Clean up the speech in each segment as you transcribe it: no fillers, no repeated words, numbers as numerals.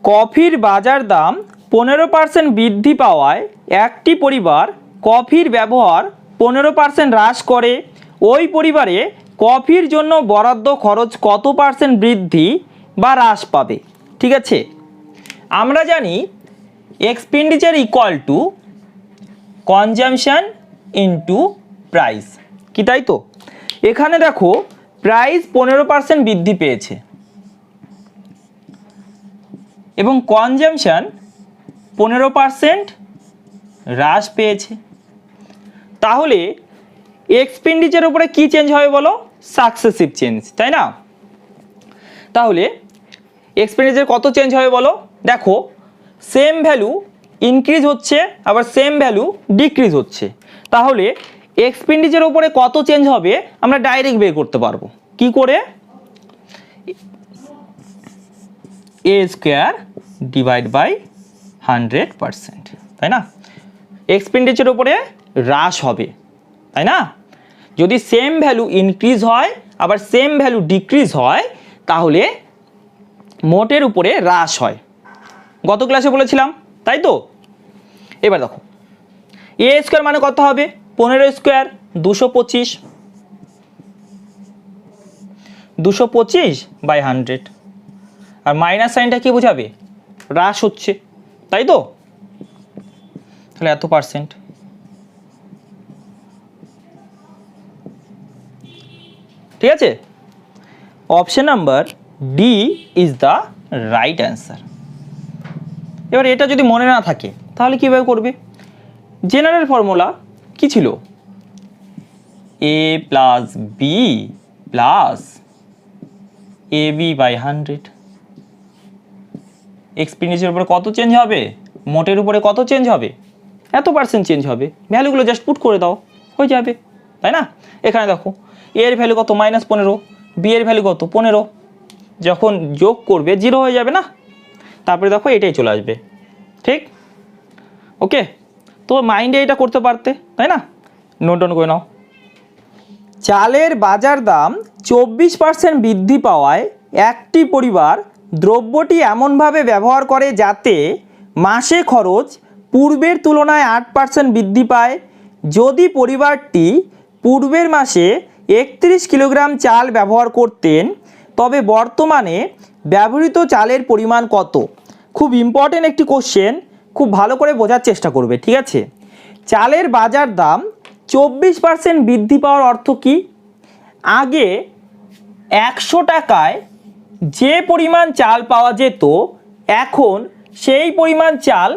কফির বাজার দাম 15% বৃদ্ধি পাওয়ায় একটি পরিবার কফির ব্যবহার 15% হ্রাস করে। ওই পরিবারে কফির জন্য বরাদ্দ খরচ কত পার্সেন্ট বৃদ্ধি বা হ্রাস পাবে? ঠিক আছে, আমরা জানি expenditure equal to consumption into price, কি তাই তো? এখানে দেখো প্রাইস 15% বৃদ্ধি পেয়েছে এবং কনজামশন 15% হ্রাস পেয়েছে। তাহলে এক্সপেন্ডিচারের উপরে কি চেঞ্জ হবে বলো? সাকসেসিভ চেঞ্জ, তাই না? তাহলে এক্সপেন্ডিচার কত চেঞ্জ হবে বলো? দেখো সেম ভ্যালু ইনক্রিজ হচ্ছে আবার সেম ভ্যালু ডিক্রিজ হচ্ছে। তাহলে এক্সপেন্ডিচারের উপরে কত চেঞ্জ হবে আমরা ডাইরেক্ট বের করতে পারবো। কি করে? এ স্কোয়ার ডিভাইড বাই 100%, তাই না? এক্সপেন্ডিচারের উপরে হ্রাস হবে, তাই না? যদি সেম ভ্যালু ইনক্রিজ হয় আবার সেম ভ্যালু ডিক্রিজ হয় তাহলে মোটের উপরে হ্রাস হয়। গত ক্লাসে বলেছিলাম, তাই তো? এবার দেখো এ স্কোয়ার মানে কত হবে? 15 স্কোয়ার 225, 225 বাই 100, আর মাইনাস সাইনটা কি বোঝাবে? হ্রাস হচ্ছে, তাই তো? তাহলে এত পার্সেন্ট। ঠিক আছে, option number D is the right answer. এবার এটা যদি মনে না থাকে তাহলে কীভাবে করবে? জেনারেল ফর্মুলা কি ছিল? A plus B plus A B by 100। এক্সপেন্ডিচারের উপরে কত চেঞ্জ হবে? মোটের উপরে কত চেঞ্জ হবে? এত পার্সেন্ট চেঞ্জ হবে। ভ্যালুগুলো জাস্ট পুট করে দাও, হয়ে যাবে, তাই না? এখানে দেখো এর ভ্যালু কত? -15, বি এর ভ্যালু কত? 15। যখন যোগ করবে 0 হয়ে যাবে না? তারপরে দেখো এটাই চলে আসবে, ঠিক? ওকে, তো মাইন্ডে এটা করতে পারতে, তাই না? নোট ডাউন করে নাও। চালের বাজার দাম 24% বৃদ্ধি পাওয়ায় একটি পরিবার দ্রব্যটি এমনভাবে ব্যবহার করে যাতে মাসে খরচ পূর্বের তুলনায় 8% বৃদ্ধি পায়। যদি পরিবারটি পূর্বের মাসে 31 কিলোগ্রাম চাল ব্যবহার করতেন তবে বর্তমানে ব্যবহৃত চালের পরিমাণ কত? খুব ইম্পর্টেন্ট একটি কোশ্চেন, খুব ভালো করে বোঝার চেষ্টা করবে, ঠিক আছে? চালের বাজার দাম 24% বৃদ্ধি পাওয়ার অর্থ কি? আগে 100 টাকায় যে পরিমাণ চাল পাওয়া যেত এখন সেই পরিমাণ চাল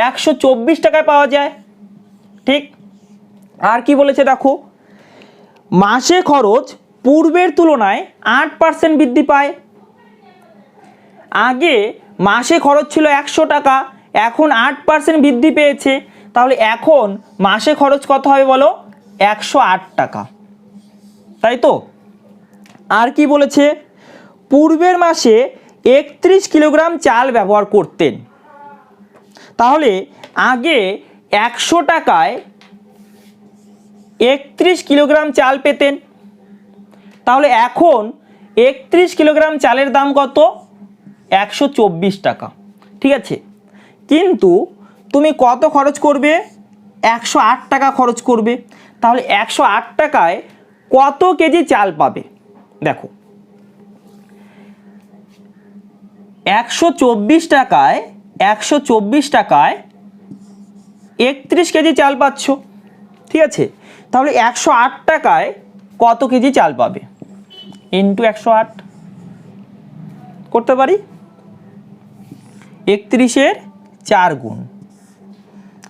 124 টাকায় পাওয়া যায়, ঠিক? আর কি বলেছে দেখো, মাসে খরচ পূর্বের তুলনায় 8% বৃদ্ধি পায়। আগে মাসে খরচ ছিল 100 টাকা, এখন 8% বৃদ্ধি পেয়েছে। তাহলে এখন মাসে খরচ কত হবে বলো? 108 টাকা, তাই তো? আর কি বলেছে? পূর্বের মাসে 31 কিলোগ্রাম চাল ব্যবহার করতেন। তাহলে আগে 100 টাকায় 31 কিলোগ্রাম চাল পেতেন, তাহলে এখন 31 কিলোগ্রাম চালের দাম কত? 124 টাকা, ঠিক আছে? কিন্তু তুমি কত খরচ করবে? 108 টাকা খরচ করবে। তাহলে 108 টাকায় কত কেজি চাল পাবে? দেখো 124 টাকায় 31 কেজি চাল পাচ্ছ, ঠিক আছে? তাহলে 108 টাকায় কত কেজি চাল পাবে? ইন্টু 108 করতে পারি। 31-এর 4 গুণ,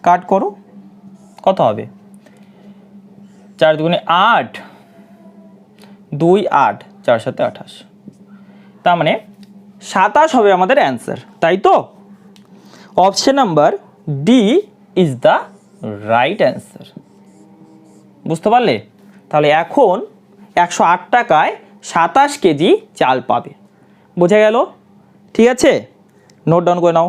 কাট করো, কত হবে? 4 দুগুণে 8, 2 8, 4 7 28, তার মানে 27 হবে আমাদের অ্যান্সার, তাই তো? Option number D is the right answer. বুঝতে পারলে? তাহলে এখন 108 টাকায় 27 কেজি চাল পাবে। বোঝা গেল? ঠিক আছে, নোট ডাউন করে নাও।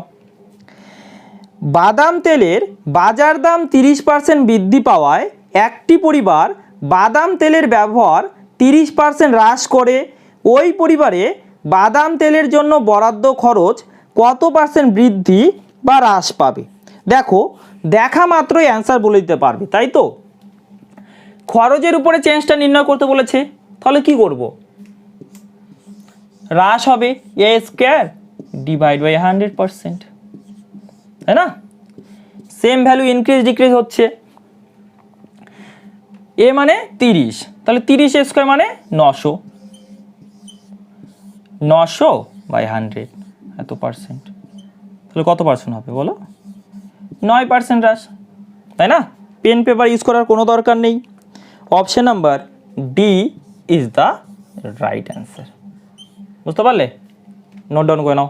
বাদাম তেলের বাজার দাম 30% বৃদ্ধি পাওয়ায় একটি পরিবার বাদাম তেলের ব্যবহার 30% হ্রাস করে। ওই পরিবারে বাদাম তেলের জন্য বরাদ্দ খরচ কত পার্সেন্ট বৃদ্ধি বা হ্রাস পাবে? দেখো, দেখা মাত্রই অ্যান্সার বলে দিতে পারবে, তাই তো? খরচের উপরে চেঞ্জটা নির্ণয় করতে বলেছে, তাহলে কি করব? হ্রাস হবে এ স্কোয়ার ডিভাইড বাই 100%, তাই না? সেম ভ্যালু ইনক্রিজ ডিক্রিজ হচ্ছে। এ মানে 30, তাহলে 30 স্কোয়ার মানে 900, 900 বাই 100 এত পার্সেন্ট, তাহলে কত পার্সেন্ট হবে বলো? 9% হ্রাস, তাই না? পেন পেপার ইউজ করার কোনো দরকার নেই। Option number D is the right answer. বুঝতে পারলে? নোট ডাউন করে নাও।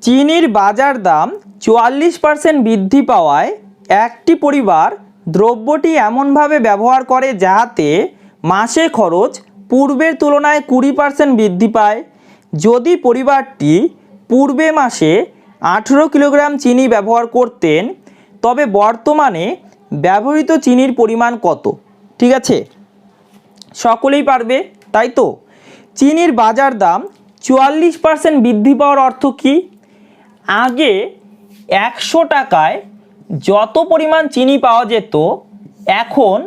চিনির বাজার দাম 44% বৃদ্ধি পাওয়ায় একটি পরিবার দ্রব্যটি এমনভাবে ব্যবহার করে যাতে মাসে খরচ পূর্বের তুলনায় 20% বৃদ্ধি পায়। যদি পরিবারটি পূর্বে মাসে 18 কিলোগ্রাম চিনি ব্যবহার করতেন, তবে বর্তমানে ব্যবহৃত চিনির পরিমাণ কত? ঠিক আছে, সকলেই পারবে, তাই তো? চিনির বাজার দাম 44% বৃদ্ধি পাওয়ার অর্থ কী? আগে 100 টাকায় যত পরিমাণ চিনি পাওয়া যেত, এখন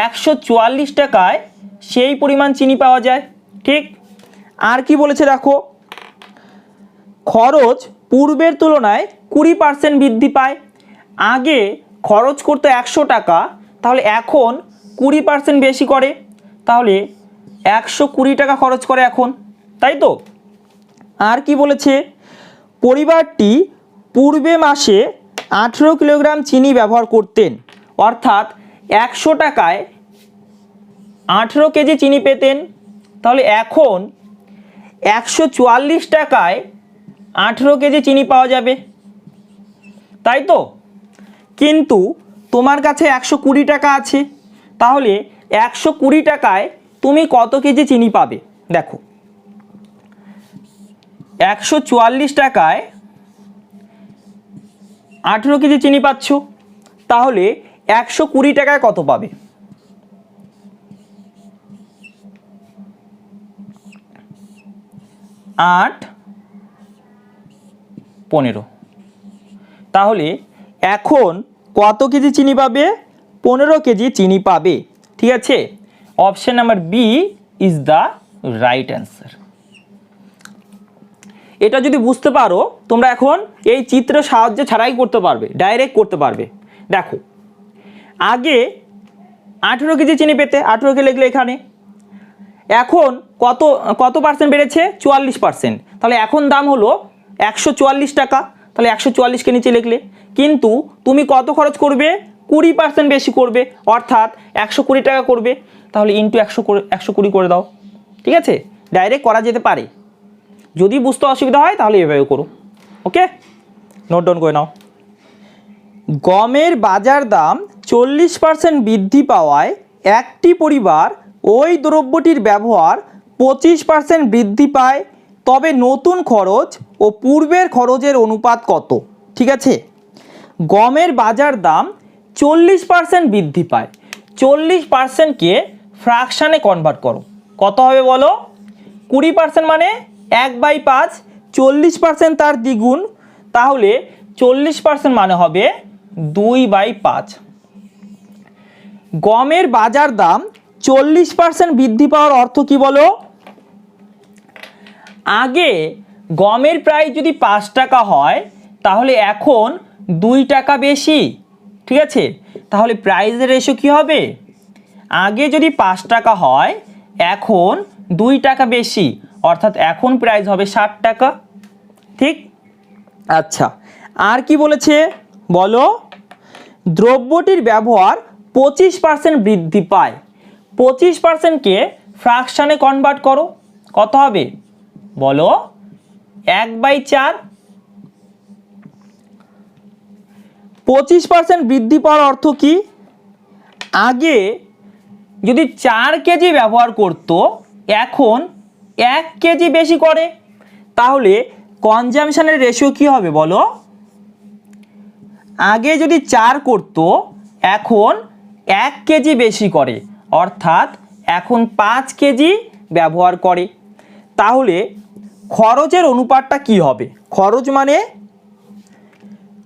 144 টাকায় সেই পরিমাণ চিনি পাওয়া যায়। ঠিক। আর কি বলেছে দেখো, খরচ পূর্বের তুলনায় 20% বৃদ্ধি পায়। আগে খরচ করতে 100 টাকা, তাহলে এখন 20% বেশি করে, তাহলে 120 টাকা খরচ করে এখন, তাই তো? আর কি বলেছে, পরিবারটি পূর্বে মাসে 18 কিলোগ্রাম চিনি ব্যবহার করতেন, অর্থাৎ 100 টাকায় 18 কেজি চিনি পেতেন, তাহলে এখন 144 টাকায় 18 কেজি চিনি পাওয়া যাবে, তাই তো? কিন্তু তোমার কাছে 120 টাকা আছে, তাহলে 120 টাকায় তুমি কত কেজি চিনি পাবে? দেখো, 144 টাকায় 18 কেজি চিনি পাচ্ছ, তাহলে 120 টাকায় কত পাবে? আট 15, তাহলে এখন কত কেজি চিনি পাবে? 15 কেজি চিনি পাবে। ঠিক আছে, option number B is the right answer. এটা যদি বুঝতে পারো, তোমরা এখন এই চিত্রের সাহায্যে ছাড়াই করতে পারবে, ডাইরেক্ট করতে পারবে। দেখো, আগে 18 কেজি চিনি পেতে, 18 কে লিখলে এখানে, এখন কত কত পার্সেন্ট বেড়েছে? 44%, তাহলে এখন দাম হলো 144 টাকা, তাহলে 144কে নিচে লিখলে। কিন্তু তুমি কত খরচ করবে? 20% বেশি করবে, অর্থাৎ 120 টাকা করবে, তাহলে ইন্টু 120 করে দাও। ঠিক আছে, ডাইরেক্ট করা যেতে পারে, যদি বুঝতে অসুবিধা হয় তাহলে এভাবে করো। ওকে, নোট ডাউন করে নাও। গমের বাজার দাম 40% বৃদ্ধি পাওয়ায় একটি পরিবার ওই দ্রব্যটির ব্যবহার 25% বৃদ্ধি পায়, তবে নতুন খরচ ও পূর্বের খরচের অনুপাত কত? ঠিক আছে, গমের বাজার দাম 40% বৃদ্ধি পায়, 40%কে ফ্র্যাকশানে কনভার্ট করো, কত হবে বলো? 20% মানে 1/5, 40% তার দ্বিগুণ, তাহলে 40% মানে হবে 2/5। গমের বাজার দাম 40% বৃদ্ধি পাওয়ার অর্থ কি বলো? আগে গমের প্রাইস যদি 5 টাকা হয়, তাহলে এখন 2 টাকা বেশি। ঠিক আছে, তাহলে প্রাইসের রেশিও কি হবে? আগে যদি 5 টাকা হয়, এখন 2 টাকা বেশি, অর্থাৎ এখন প্রাইস হবে 60 টাকা। ঠিক। আচ্ছা, আর কি বলেছে বলো? দ্রব্যটির ব্যবহার 25% বৃদ্ধি পায়, 25%কে ফ্র্যাকশানে কনভার্ট করো, কত হবে বলো? 1/4। 25% বৃদ্ধি পাওয়ার অর্থ কি? আগে যদি 4 কেজি ব্যবহার করতো, এখন 1 কেজি বেশি করে, তাহলে কনজামশনের রেশিও কি হবে বলো? আগে যদি 4 করতো, এখন 1 কেজি বেশি করে, অর্থাৎ এখন 5 কেজি ব্যবহার করে, তাহলে খরচের অনুপাতটা কি হবে? খরচ মানে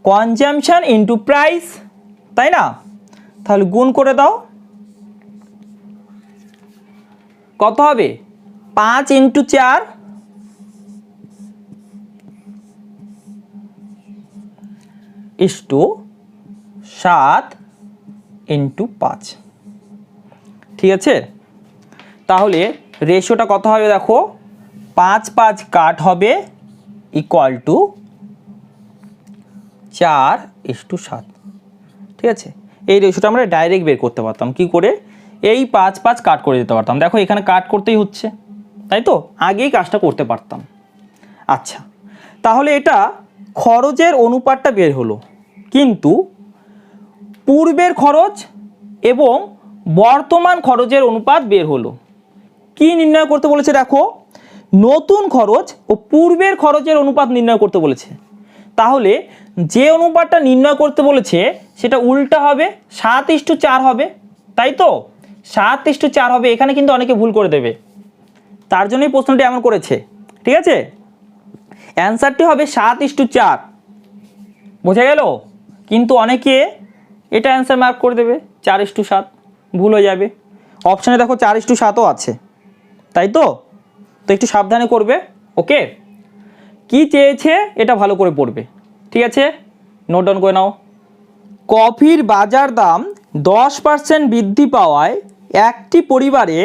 কনজাম্পশন ইন্টু প্রাইস, তাই না? তাহলে গুণ করে দাও, কত হবে? 5 ইন্টু 4 ইস্টু 7 ইন্টু 5, ঠিক আছে? তাহলে রেশিওটা কত হবে দেখো, 5 5 কাট হবে ইকুয়াল টু 4:7, ঠিক আছে? এই রেশিওটা আমরা ডাইরেক্ট বের করতে পারতাম কি করে, এই 5 5 কাট করে দিতে পারতাম। দেখো এখানে কাট করতেই হচ্ছে, তাই তো? আগেই কাজটা করতে পারতাম। আচ্ছা, তাহলে এটা খরচের অনুপাতটা বের হলো, কিন্তু পূর্বের খরচ এবং বর্তমান খরচের অনুপাত বের হলো। কি নির্ণয় করতে বলেছে দেখো, নতুন খরচ ও পূর্বের খরচের অনুপাত নির্ণয় করতে বলেছে। তাহলে যে অনুপাতটা নির্ণয় করতে বলেছে সেটা উল্টা হবে, 7:4 হবে, তাই তো? 7:4 হবে। এখানে কিন্তু অনেকে ভুল করে দেবে, তার জন্যই প্রশ্নটি এমন করেছে, ঠিক আছে? অ্যান্সারটি হবে 7:4, বোঝা গেল? কিন্তু অনেকে এটা অ্যান্সার মার্ক করে দেবে 4:7, ভুল হয়ে যাবে। অপশানে দেখো 4:7ও আছে, তাই তো? তো একটু সাবধানে করবে, ওকে? কি চেয়েছে এটা ভালো করে পড়বে, ঠিক আছে? নোট ডাউন করে নাও। কফির বাজার দাম 10% বৃদ্ধি পাওয়ায় একটি পরিবারে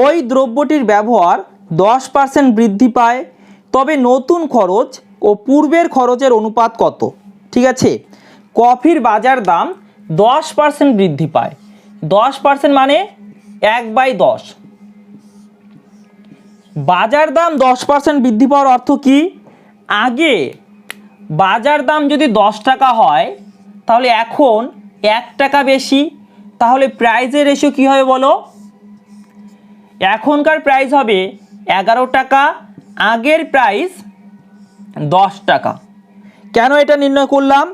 ওই দ্রব্যটির ব্যবহার 10% বৃদ্ধি পায়, তবে নতুন খরচ ও পূর্বের খরচের অনুপাত কত? ঠিক আছে, কফির বাজার দাম 10% বৃদ্ধি পায়, 10% মানে 1/10। বাজার দাম 10% বৃদ্ধি পাওয়ার অর্থ কি? আগে বাজার দাম যদি 10 টাকা হয় তাহলে এখন 1 টাকা বেশি, তাহলে প্রাইসের রেশিও কী হবে বলো? এখনকার প্রাইস হবে 11 টাকা, আগের প্রাইস 10 টাকা। কেন এটা নির্ণয় করলাম?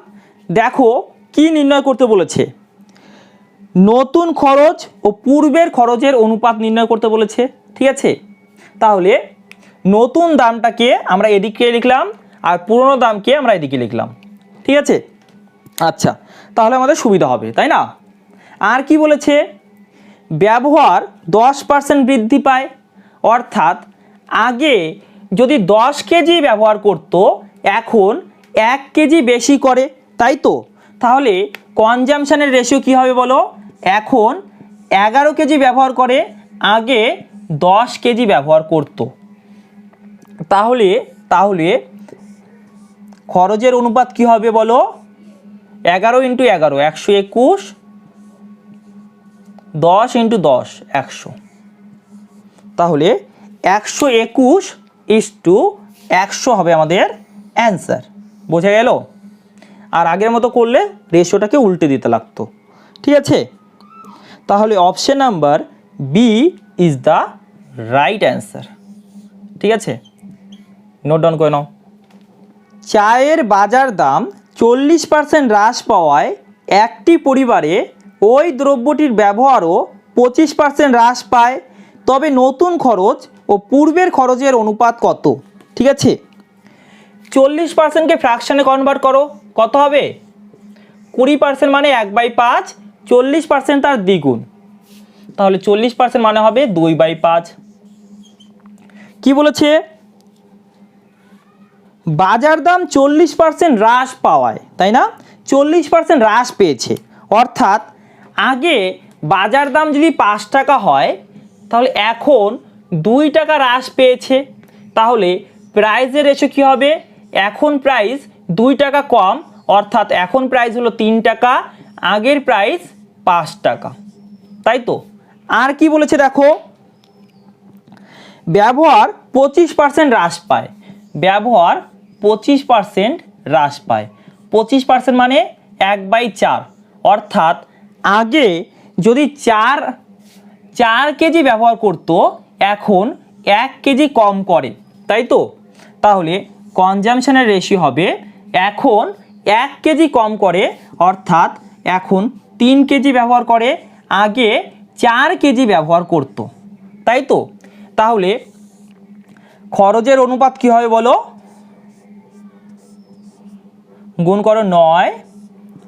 দেখো কি নির্ণয় করতে বলেছে, নতুন খরচ ও পূর্বের খরচের অনুপাত নির্ণয় করতে বলেছে, ঠিক আছে? তাহলে নতুন দামটাকে আমরা এদিকে লিখলাম আর পুরনো দামকে আমরা এদিকে লিখলাম, ঠিক আছে? আচ্ছা, তাহলে আমাদের সুবিধা হবে, তাই না? আর কি বলেছে, ব্যবহার 10% বৃদ্ধি পায়, অর্থাৎ আগে যদি 10 কেজি ব্যবহার করতো এখন 1 কেজি বেশি করে, তাই তো? তাহলে কনজাম্পশনের রেশিও কী হবে বলো? এখন 11 কেজি ব্যবহার করে, আগে 10 কেজি ব্যবহার করতো। তাহলে তাহলে খরচের অনুপাত কি হবে বলো? 11 × 11 121, 10 × 10 100। তাহলে 121:100 হবে আমাদের অ্যান্সার, বোঝা গেল? আর আগের মতো করলে রেশিওটাকে উল্টে দিতে লাগতো, ঠিক আছে? তাহলে option number B is the right answer, ঠিক আছে? নোট ডাউন করে নাও। চায়ের বাজার দাম 40% হ্রাস পাওয়ায় একটি পরিবারে ওই দ্রব্যটির ব্যবহারও 25% হ্রাস পায়, তবে নতুন খরচ ও পূর্বের খরচের অনুপাত কত? ঠিক আছে, 40%কে ফ্র্যাকশনে কনভার্ট করো, কত হবে? 20% মানে 1/5, 40% তার দ্বিগুণ, তাহলে 40% মানে হবে 2/5। কি বলেছে? বাজার দাম 40% হ্রাস পাওয়ায়, তাই না? 40% হ্রাস পেয়েছে, অর্থাৎ আগে বাজার দাম যদি 5 টাকা হয় তাহলে এখন 2 টাকা হ্রাস পেয়েছে, তাহলে প্রাইসের রেশিও কী হবে? এখন প্রাইস 2 টাকা কম, অর্থাৎ এখন প্রাইস হলো 3 টাকা, আগের প্রাইস 5 টাকা, তাই তো? আর কি বলেছে দেখো, ব্যবহার 25% হ্রাস পায়, ব্যবহার 25% হ্রাস পায়, 25% মানে 1/4, অর্থাৎ আগে যদি 4 কেজি ব্যবহার করতো এখন 1 কেজি কম করে, তাই তো? তাহলে কনজাম্পশনের রেশিও হবে এখন 1 কেজি কম করে, অর্থাৎ এখন 3 কেজি ব্যবহার করে, আগে 4 কেজি ব্যবহার করতো, তাই তো? তাহলে খরচের অনুপাত কি হবে বলো, গুণ করো 9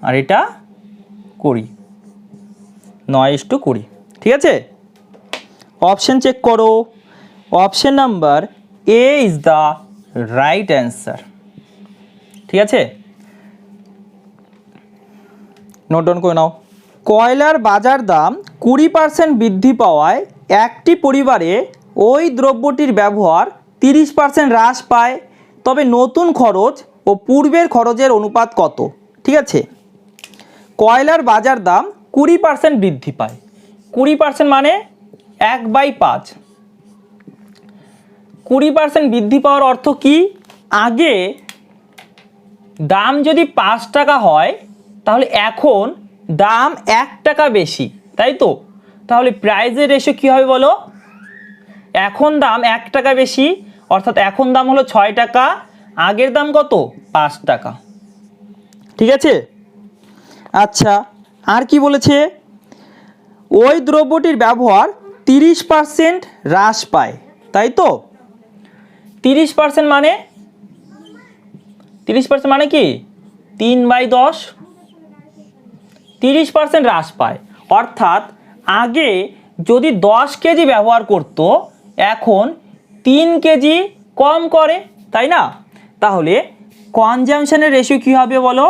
আর এটা 20, 9:20, ঠিক আছে। অপশন চেক করো, option number A is the right answer, ঠিক আছে। নোট ডাউন করে নাও। কয়লার বাজার দাম 20% বৃদ্ধি পাওয়ায় একটি পরিবারে ওই দ্রব্যটির ব্যবহার 30% হ্রাস পায়, তবে নতুন খরচ ও পূর্বের খরচের অনুপাত কত, ঠিক আছে। কয়লার বাজার দাম 20% বৃদ্ধি পায়, 20% মানে 1/5। 20% বৃদ্ধি পাওয়ার অর্থ কি, আগে দাম যদি 5 টাকা হয় তাহলে এখন দাম 1 টাকা বেশি, তাই তো। তাহলে প্রাইসের রেশিও কী হবে বলো, এখন দাম 1 টাকা বেশি, অর্থাৎ এখন দাম হলো 6 টাকা, আগের দাম কত 5 টাকা, ঠিক আছে। আচ্ছা, আর কি বলেছে, ওই দ্রব্যটির ব্যবহার 30% হ্রাস পায়, তাই তো। 30% মানে 30% মানে কি 3/10, 30% হ্রাস পায়, অর্থাৎ আগে যদি 10 কেজি ব্যবহার করত এখন 3 কেজি কম করে, তাই না। তাহলে কনজামশনের রেশিও কী হবে বলো,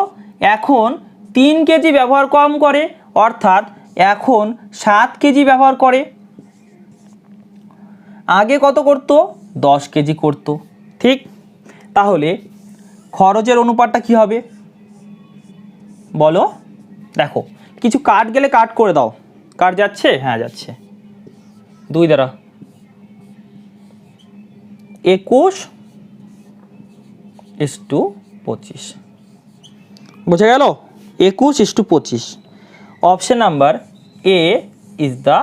এখন 3 কেজি ব্যবহার কম করে, অর্থাৎ এখন 7 কেজি ব্যবহার করে। আগে কত করত 10 কেজি করত, ঠিক। তাহলে খরচের অনুপাতটা কি হবে বলো, দেখো কিছু কাট গেলে কাট করে দাও, কাট যাচ্ছে, হ্যাঁ যাচ্ছে, 2 দ্বারা 21:25, বুঝে গেল, 21:25। Option number A is the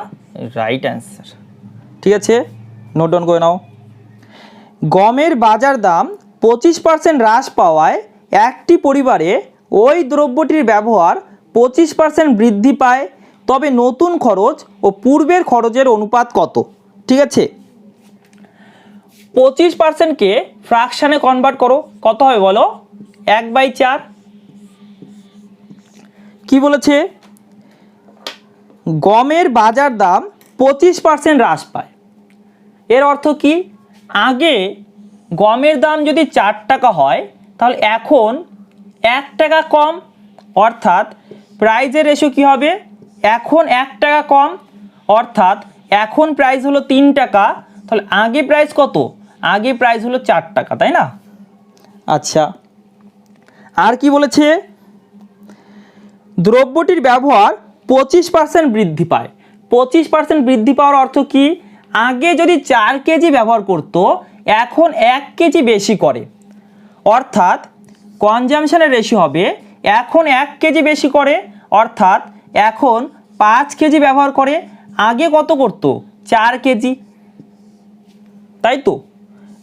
right answer, ঠিক আছে। নোট ডাউন করে নাও। গমের বাজার দাম 25% হ্রাস পাওয়ায় একটি পরিবারে ওই দ্রব্যটির ব্যবহার 25% বৃদ্ধি পায়, তবে নতুন খরচ ও পূর্বের খরচের অনুপাত কত, ঠিক আছে। 25%কে ফ্র্যাকশানে কনভার্ট করো, কত হবে বলো, 1/4। কি বলেছে, গমের বাজার দাম 25% হ্রাস পায়, এর অর্থ কি, আগে গমের দাম যদি 4 টাকা হয় তাহলে এখন 1 টাকা কম, অর্থাৎ প্রাইজের রেশিও কী হবে, এখন 1 টাকা কম, অর্থাৎ এখন প্রাইস হলো 3 টাকা, তাহলে আগে প্রাইস কত, আগে প্রাইস হলো 4 টাকা, তাই না। আচ্ছা, আর কি বলেছে, দ্রব্যটির ব্যবহার 25% বৃদ্ধি পায়। 25% বৃদ্ধি পাওয়ার অর্থ কি, আগে যদি 4 কেজি ব্যবহার করত এখন 1 কেজি বেশি করে, অর্থাৎ কনজামশনের রেশিও হবে এখন 1 কেজি বেশি করে, অর্থাৎ এখন 5 কেজি ব্যবহার করে, আগে কত করত 4 কেজি, তাই তো।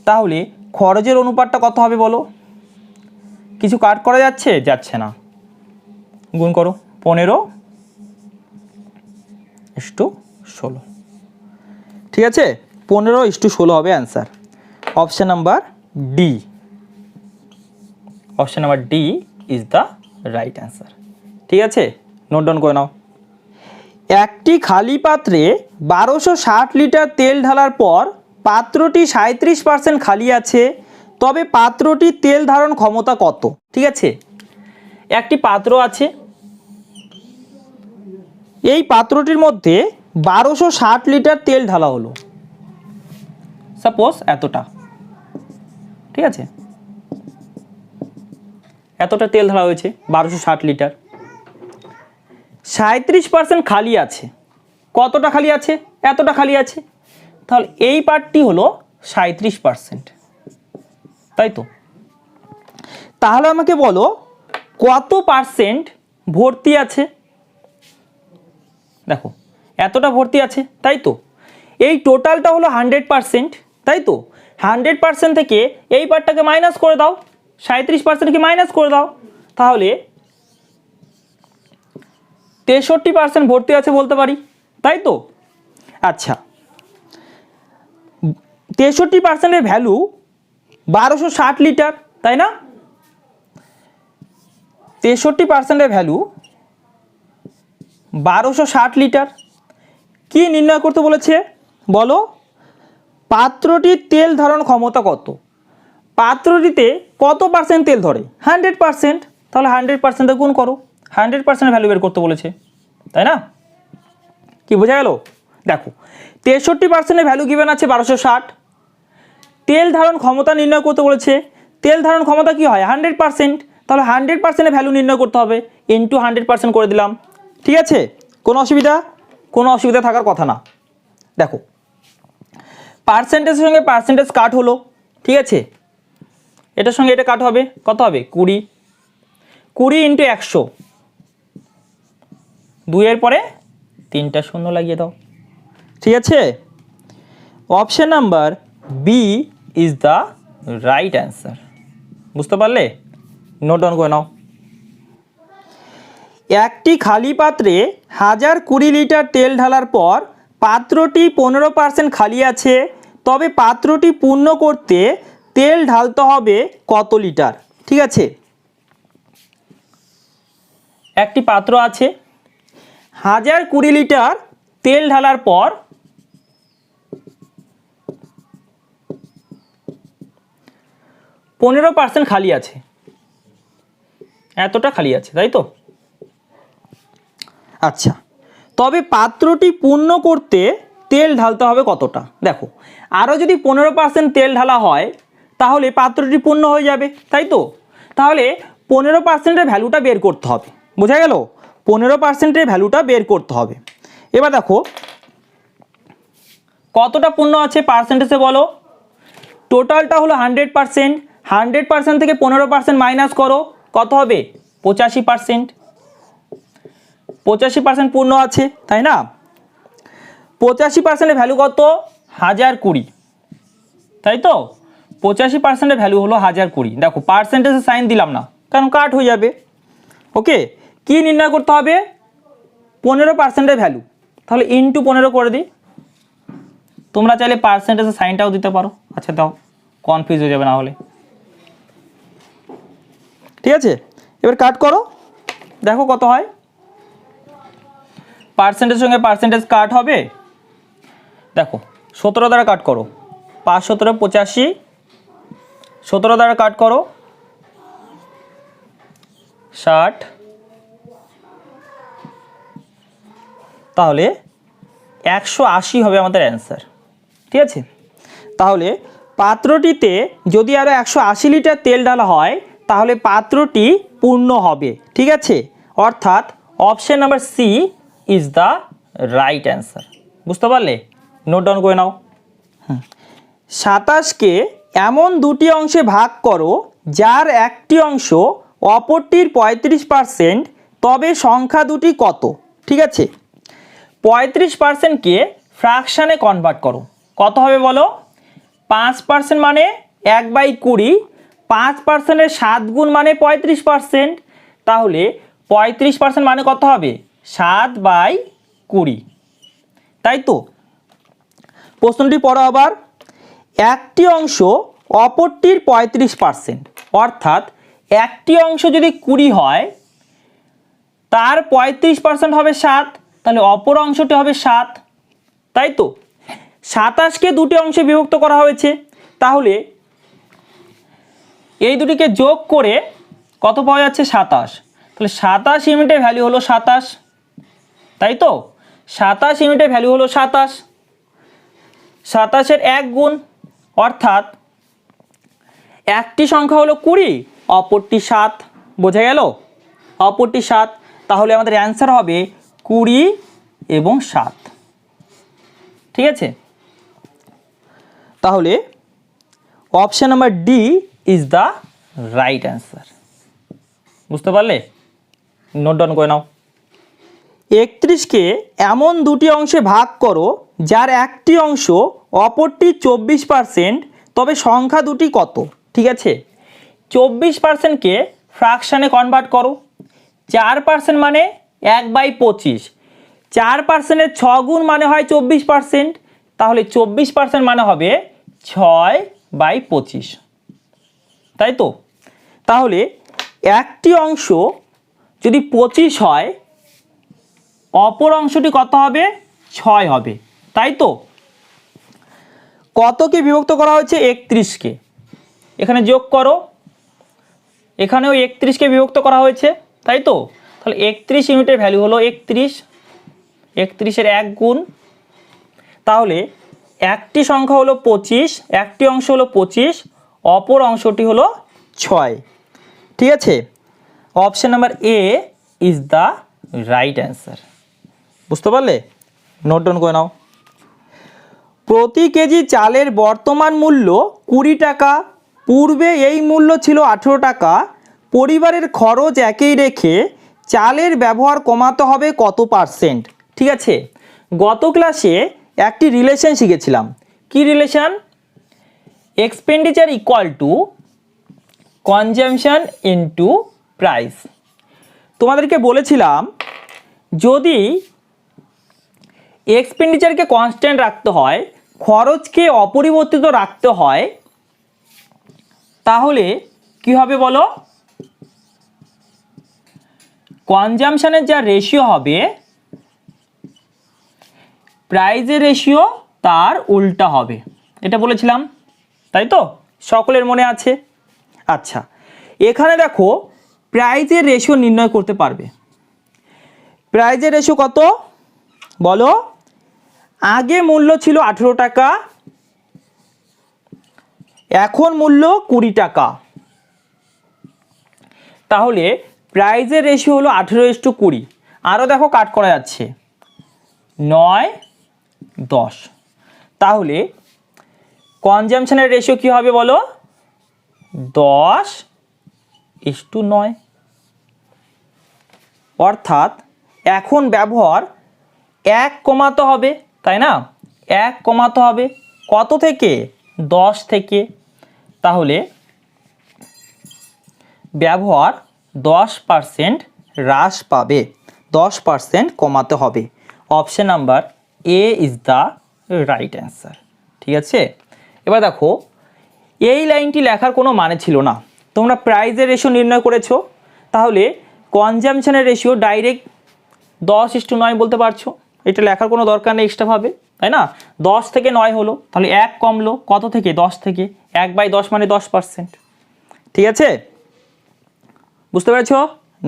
তাহলে খরচের অনুপাতটা কত হবে বলো, কিছু কাট করা যাচ্ছে, যাচ্ছে না, গুণ করো 15:16, ঠিক আছে। 15:16 হবে answer, option number D, option number D is the right answer, ঠিক আছে। নোট ডাউন করে নাও। একটি খালি পাত্রে 1260 লিটার তেল ঢালার পর পাত্রটি 37% খালি আছে, তবে পাত্রটির তেল ধারণ ক্ষমতা কত, ঠিক আছে। একটি পাত্র আছে, এই পাত্রটির মধ্যে 1260 লিটার তেল ঢালা হলো, সাপোজ এতটা, ঠিক আছে, এতটা তেল ঢালা হয়েছে 1260 লিটার, 37% খালি আছে, কতটা খালি আছে, এতটা খালি আছে, তাহলে এই পার্টটি হলো 37%, তাই তো। তাহলে আমাকে বলো কত পার্সেন্ট ভর্তি আছে, দেখো এতটা ভর্তি আছে, তাই তো। এই টোটালটা হলো 100%, তাই তো। 100% থেকে এই পার্টটাকে মাইনাস করে দাও, 37%কে মাইনাস করে দাও, তাহলে 63% ভর্তি আছে বলতে পারি, তাই তো। আচ্ছা, 63%-এর ভ্যালু 1260 লিটার, তাই না? 63%-এর ভ্যালু 1260 লিটার। কি নির্ণয় করতে বলেছে বলো? পাত্রটির তেল ধারণ ক্ষমতা কত? পাত্রটিতে কত পার্সেন্ট তেল ধরে? 100%। তাহলে 100% গুণ করো, 100% ভ্যালু বের করতে বলেছে, তাই না? কি বোঝা গেল? দেখো 63%-এর ভ্যালু গিভেন আছে 1260। তেল ধারণ ক্ষমতা নির্ণয় করতে বলেছে। তেল ধারণ ক্ষমতা কি হয়? 100%। তাহলে 100%-এর ভ্যালু নির্ণয় করতে হবে, ইন্টু 100% করে দিলাম। ঠিক আছে? কোনো অসুবিধা? কোনো অসুবিধা থাকার কথা না। দেখো পার্সেন্টেজের সঙ্গে পার্সেন্টেজ কাট হলো, ঠিক আছে? এটার সঙ্গে এটা কাট হবে, কত হবে? 20। 20 ইন্টু 100, 2-এর পরে 3টা শূন্য লাগিয়ে দাও। ঠিক আছে? Option number B is the right answer. বুঝতে পারলে? নোট ডাউন করে নাও। একটি খালি পাত্রে 1020 লিটার তেল ঢালার পর পাত্রটি 15% খালি আছে, তবে পাত্রটি পূর্ণ করতে তেল ঢালতে হবে কত লিটার? ঠিক আছে, একটি পাত্র আছে, 1020 লিটার তেল ঢালার পর 15% খালি আছে, এতটা খালি আছে, তাই তো? আচ্ছা, তবে পাত্রটি পূর্ণ করতে তেল ঢালতে হবে কতটা? দেখো আরও যদি 15% তেল ঢালা হয় তাহলে পাত্রটি পূর্ণ হয়ে যাবে, তাই তো? তাহলে 15%-এর ভ্যালুটা বের করতে হবে। বোঝা গেল? 15%-এর ভ্যালুটা বের করতে হবে। এবার দেখো কতটা পূর্ণ আছে পার্সেন্টেজে বলো। টোটালটা হলো 100%। 100% থেকে 15% মাইনাস করো, কত হবে? 85%। 85% পূর্ণ আছে, তাই না? 85%-এর ভ্যালু কত? 1020, তাই তো? 85%-এর ভ্যালু হলো 1020। দেখো পার্সেন্টেজের সাইন দিলাম না, কারণ কাট হয়ে যাবে। ওকে, কি নির্ণয় করতে হবে? 15%-এর ভ্যালু, তাহলে ইন্টু 15 করে দিই। তোমরা চাইলে পার্সেন্টেজের সাইনটাও দিতে পারো। আচ্ছা দাও, কনফিউজ হয়ে যাবে না হলে। ঠিক আছে, এবার কাট করো, দেখো কত হয়। পার্সেন্টেজের সঙ্গে পার্সেন্টেজ কাট হবে। দেখো 17 দ্বারা কাট করো, 5 17 85। 17 দ্বারা কাট করো 60, তাহলে 180 হবে আমাদের অ্যান্সার। ঠিক আছে, তাহলে পাত্রটিতে যদি আরও 180 লিটার তেল ঢালা হয় তাহলে পাত্রটি পূর্ণ হবে। ঠিক আছে, অর্থাৎ option number C is the right answer. বুঝতে পারলে? নোট ডাউন করে নাও। 27কে এমন দুটি অংশে ভাগ করো যার একটি অংশ অপরটির 35%, তবে সংখ্যা দুটি কত? ঠিক আছে, 35%কে ফ্র্যাকশানে কনভার্ট করো, কত হবে বলো? 5% মানে 1/20, 5%-এর 7 গুণ মানে 35%, তাহলে 35% মানে কত হবে? 7/20, তাই তো? প্রশ্নটি পড়ো আবার। একটি অংশ অপরটির 35%, অর্থাৎ একটি অংশ যদি 20 হয় তার 35% হবে 7, তাহলে অপর অংশটি হবে 7, তাই তো? 27কে দুটি অংশে বিভক্ত করা হয়েছে, তাহলে এই দুটিকে যোগ করে কত পাওয়া যাচ্ছে? 27। তাহলে 27 ইউনিটের ভ্যালু হলো 27, তাই তো? 27 ইউনিটের ভ্যালু হলো 27। 27-এর 1 গুণ, অর্থাৎ একটি সংখ্যা হলো 20, অপরটি 7। বোঝা গেল? অপরটি 7, তাহলে আমাদের অ্যান্সার হবে 20 এবং 7। ঠিক আছে, তাহলে option number D is the right answer. বুঝতে পারলে? নোট ডাউন করে নাও। 31কে এমন দুটি অংশে ভাগ করো যার একটি অংশ অপরটি 24%, তবে সংখ্যা দুটি কত? ঠিক আছে, 24%কে ফ্র্যাকশানে কনভার্ট করো। 4% মানে 1/25, 4%-এর 6 গুণ মানে হয় 24%, তাহলে 24% মানে হবে 6/25, তাই তো? তাহলে একটি অংশ যদি 25 হয়, অপর অংশটি কত হবে? 6 হবে, তাই তো? কতকে বিভক্ত করা হয়েছে? 31কে। এখানে যোগ করো, এখানেও 31কে বিভক্ত করা হয়েছে, তাই তো? তাহলে 31 ইউনিটের ভ্যালু হলো 31, 31-এর 1 গুণ। তাহলে একটি সংখ্যা হলো 25, একটি অংশ হলো 25, অপর অংশটি হলো 6, ঠিক আছে? Option number A is the right answer. বুঝতে পারলে? নোট ডাউন করে নাও। প্রতি কেজি চালের বর্তমান মূল্য 20 টাকা, পূর্বে এই মূল্য ছিল 18 টাকা, পরিবারের খরচ একই রেখে চালের ব্যবহার কমাতে হবে কত %? ঠিক আছে, গত ক্লাসে একটি রিলেশন শিখেছিলাম। কি relation? Expenditure equal to consumption into price. তোমাদেরকে বলেছিলাম যদি এক্সপেন্ডিচারকে কনস্ট্যান্ট রাখতে হয়, খরচকে অপরিবর্তিত রাখতে হয়, তাহলে কি হবে বলো? কনজামশনের যা রেশিও হবে, প্রাইজের রেশিও তার উল্টা হবে। এটা বলেছিলাম, তাই তো? সকলের মনে আছে? আচ্ছা, এখানে দেখো প্রাইজের রেশিও নির্ণয় করতে পারবে। প্রাইজের রেশিও কত বলো? আগে মূল্য ছিল 18 টাকা, এখন মূল্য 20 টাকা। তাহলে প্রাইজের রেশিও হলো 18:20। আরও দেখো কাট করা যাচ্ছে, 9, 10। তাহলে কনজামশনের রেশিও কি হবে বলো? 10:9। অর্থাৎ এখন ব্যবহার 1 কমাতে হবে, তাই না? 1 কমাতে হবে কত থেকে? 10 থেকে। তাহলে ব্যবহার 10% হ্রাস পাবে, 10% কমাতে হবে। Option number A is the right answer. ঠিক আছে, এবার দেখো এই লাইনটি লেখার কোনো মানে ছিল না, তোমরা প্রাইজের রেশিও নির্ণয় করেছো, তাহলে কনজামশনের রেশিও ডাইরেক্ট 10:9 বলতে পারছো। এটা লেখার কোনো দরকার নেই এক্সট্রাভাবে, তাই না? 10 থেকে 9 হলো, তাহলে 1 কমলো কত থেকে? 10 থেকে। 1/10 মানে 10%। ঠিক আছে, বুঝতে পেরেছ?